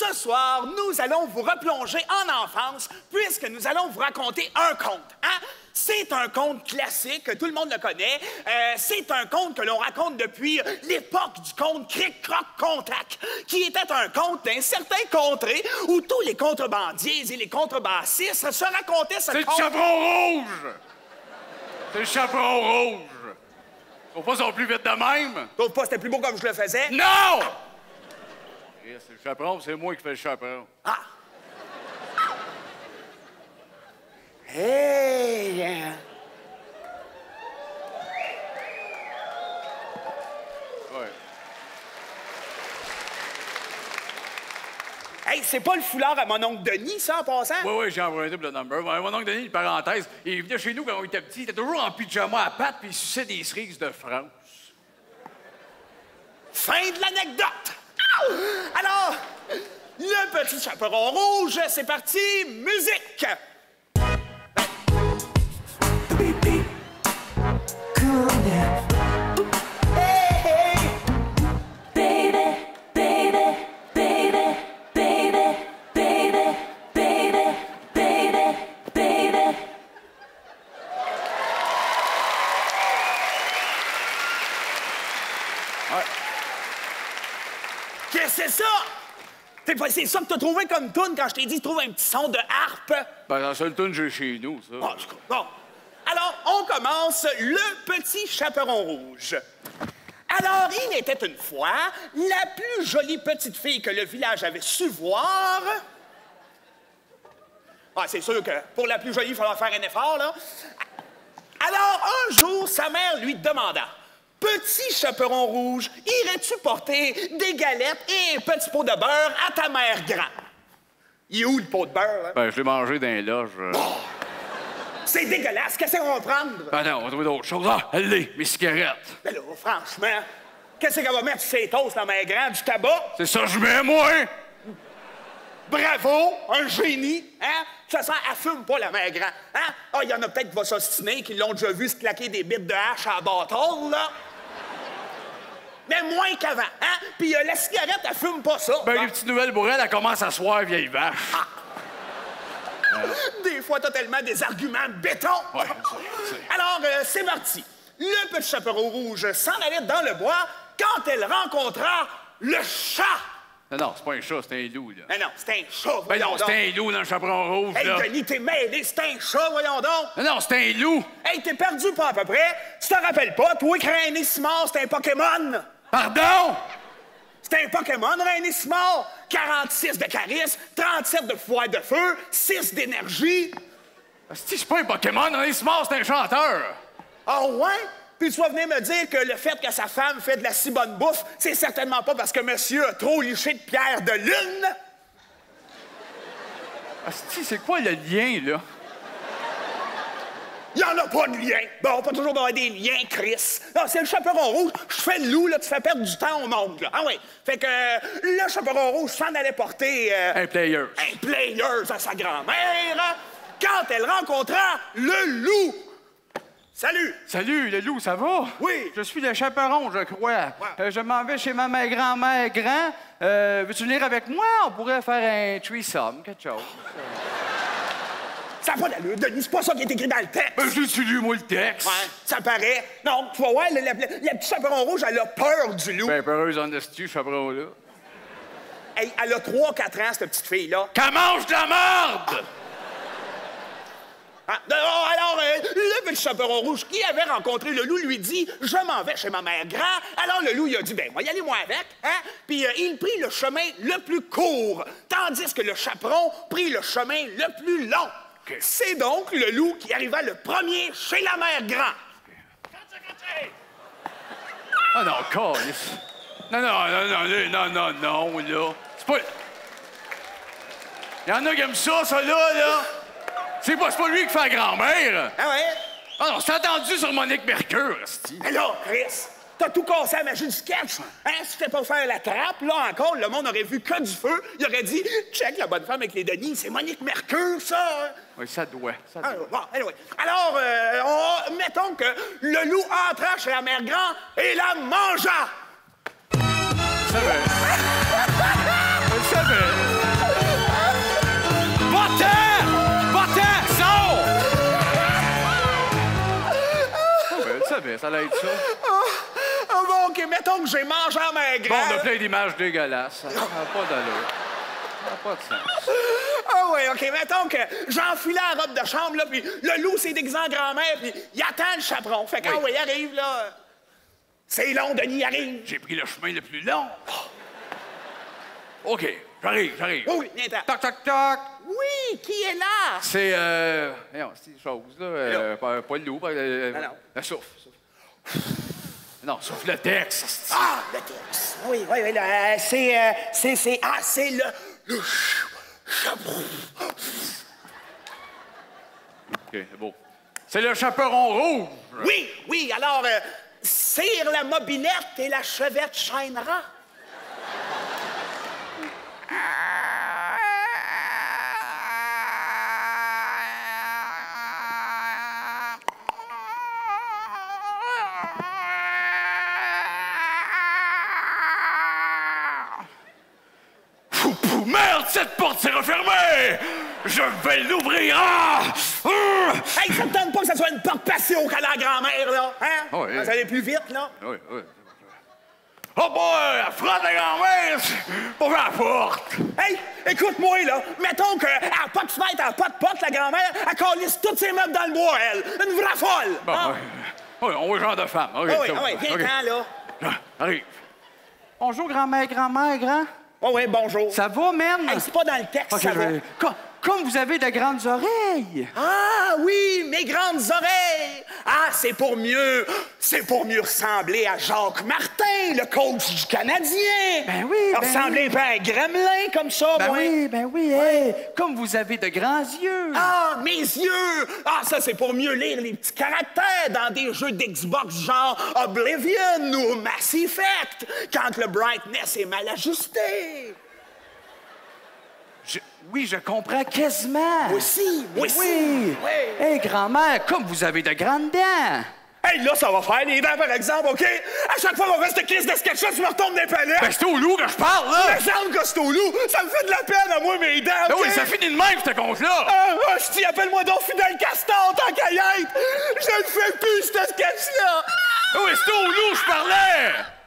Ce soir, nous allons vous replonger en enfance puisque nous allons vous raconter un conte. Hein? C'est un conte classique, tout le monde le connaît. C'est un conte que l'on raconte depuis l'époque du conte Cric-Croc-Contac, qui était un conte d'un certain contrée où tous les contrebandiers et les contrebassistes se racontaient ce conte. C'est le chaperon rouge! C'est le chaperon rouge! Faut pas sont plus vite de même? Trouve pas, c'était plus beau comme je le faisais? Non! C'est le chaperon, c'est moi qui fais le chaperon. Ah! Hey! Ouais. Hey, c'est pas le foulard à mon oncle Denis, ça, en passant? Oui, j'ai emprunté pour le number. Mon oncle Denis, une parenthèse, il venait chez nous quand on était petits. Il était toujours en pyjama à pattes, puis il suçait des cerises de France. Fin de l'anecdote! Alors, le petit chaperon rouge, c'est parti, musique! Qu'est-ce que c'est ça? C'est ça que t'as trouvé comme toune quand je t'ai dit trouve un petit son de harpe? Ben, la seule tune que j'ai chez nous, ça. Ah, bon. Alors, on commence le petit chaperon rouge. Alors, il était une fois la plus jolie petite fille que le village avait su voir. Ah, c'est sûr que pour la plus jolie, il faudra faire un effort, là. Alors, un jour, sa mère lui demanda: Petit chaperon rouge, irais-tu porter des galettes et un petit pot de beurre à ta mère grand? Il est où le pot de beurre, là? Ben, je l'ai mangé dans les loges. C'est dégueulasse, qu'est-ce qu'on va prendre? Ben non, on va trouver d'autres choses. Ah, elle l'est, mes cigarettes. Ben là, franchement, qu'est-ce qu'elle va mettre sur ses toasts, la mère grande? Du tabac? C'est ça que je mets, moi! Bravo, un génie, hein? De toute façon, elle fume pas, la mère grand. Hein? Ah, il y en a peut-être qui vont s'ostiner, qui l'ont déjà vu se claquer des bites de hache à la bâtonne, là. Mais moins qu'avant, hein? Puis la cigarette, elle fume pas ça. Ben, les petites nouvelles pour elle, elle commence à soir, vieille vache. Ah. Des fois, t'as tellement des arguments béton. Ouais, Alors, c'est parti. Le petit chaperon rouge s'en allait dans le bois quand elle rencontra le chat. Non, c'est pas un chat, c'est un loup, là. Mais non, c'est un chat, Ben voyons non, donc. c'est un loup dans le chaperon rouge, Hey, là. Denis, t'es mêlé, c'est un chat, voyons donc. Non, c'est un loup. Hey, t'es perdu pas à peu près. Tu t'en rappelles pas, toi, que René Simard, c'est un Pokémon. Pardon? C'est un Pokémon, René Simard. 46 de charisme, 37 de pouvoir de feu, 6 d'énergie. C'est pas un Pokémon, on est smart, c'est un chanteur. Ah ouais? Puis tu vas venir me dire que le fait que sa femme fait de la si bonne bouffe, c'est certainement pas parce que monsieur a trop liché de pierre de lune? Asti, c'est quoi le lien, là? Il y en a pas de lien. Bon, pas toujours avoir des liens, Chris. Non, c'est le chaperon rouge. Je fais le loup, là, tu fais perdre du temps au monde, là. Ah oui. Fait que le chaperon rouge s'en allait porter... Un player. Un player à sa grand-mère quand elle rencontra le loup. Salut! Salut, le loup, ça va? Oui. Je suis le chaperon, je crois. Ouais. Je m'en vais chez ma grand-mère grand. Veux-tu venir avec moi? On pourrait faire un threesome, quelque chose. Ça n'a pas d'allure, Denis, c'est pas ça qui est écrit dans le texte. Ben, j'ai lu, moi, le texte. Ouais, ça paraît. Non, tu vas voir, la petite chaperon rouge, elle a peur du loup. Ben, peureuse en esti, chaperon-là. Hey, elle a 3-4 ans, cette petite fille-là. Qu'elle mange de la merde! Ah, alors, le petit chaperon rouge qui avait rencontré le loup lui dit « Je m'en vais chez ma mère grand. » Alors, le loup, il a dit « Ben, moi, y aller moi avec. » Hein? Puis, il prit le chemin le plus court, tandis que le chaperon prit le chemin le plus long. Okay. C'est donc le loup qui arriva le premier chez la mère grand. Ah non, câlisse. Non, là. C'est pas... Il y en a qui aiment ça, là. C'est pas lui qui fait la grand-mère. Ah ouais? Ah non, c'est attendu sur Monique Mercure, esti. Mais là, Chris, t'as tout cassé à la magie du sketch. Hein? Si tu fais pas faire la trappe, là encore, le monde aurait vu que du feu. Il aurait dit « Check la bonne femme avec les Denis, c'est Monique Mercure, ça! Hein? » Oui, ça doit. Bon, anyway. Alors, mettons que le loup entra chez la mère grand et la mangea. Je savais. parfait. Ça allait être ça. Bon, OK, mettons que j'ai mangé en main Bon, on a grande. plein d'images dégueulasses. Ça n'a pas d'allure. Ça n'a pas de sens. Ah oui, OK, mettons que j'ai enfilé la robe de chambre, là, puis le loup s'est déguisé en grand-mère, puis il attend le chaperon. Fait quand il arrive, là... C'est long, Denis, arrive. J'ai pris le chemin le plus long. OK, j'arrive. Oui, viens-t'en. Toc, toc, toc. Oui, qui est là? C'est, voyons, c'est des choses, là. Pas le loup, non. le souffle. Non, souffle le texte. Ah, le texte. Oui, là, c'est le chaperon. OK, c'est beau. C'est le chaperon rouge. Oui, alors, cire la mobilette et la chevette chaînera. Merde, cette porte s'est refermée! Je vais l'ouvrir! Ah! Hey, ça te tente pas que ça soit une porte passée au cas de la grand-mère, là? Hein? Oui. Ça va aller plus vite, là? Oui. Oh boy, la frotte de grand-mère pour faire la porte! Hey, écoute-moi, là. Mettons qu'elle n'a pas de fenêtre, elle n'a pas de porte, la grand-mère, elle calisse tous ses meubles dans le bois, elle. Une vraie folle! Bon, hein? oui, on voit le genre de femme. Oui, viens-t'en, là. Arrive. Bonjour, grand-mère, grand. Oui, bonjour. Ça va, man? Hey, c'est pas dans le texte, Ok, ça va. Comme vous avez de grandes oreilles. Ah oui, mes grandes oreilles! Ah, c'est pour mieux ressembler à Jacques Martin, le coach du Canadien! Ben oui, ben Ressembler un peu à un gremlin comme ça, moi! Ben oui, hey, comme vous avez de grands yeux. Ah, mes yeux! Ah, ça, c'est pour mieux lire les petits caractères dans des jeux d'Xbox genre Oblivion ou Mass Effect, quand le brightness est mal ajusté. Oui, je comprends quasiment. Moi aussi. Oui. Hey, grand-mère, comme vous avez de grandes dents. Hey, là, ça va faire les dents, par exemple, OK? À chaque fois qu'on fait cette crise de sketch-là, tu me retombes des palettes. Ben, c'est au loup que je parle, là! Me semble que c'est au loup. Ça me fait de la peine à moi, mes dents, Ben OK? oui, ça finit de même, ce compte-là! Je dis, appelle-moi donc Fidel Castor, tant qu'à y être. Je ne fais plus, cette sketch-là. Ben oui, c'est au loup que je parlais!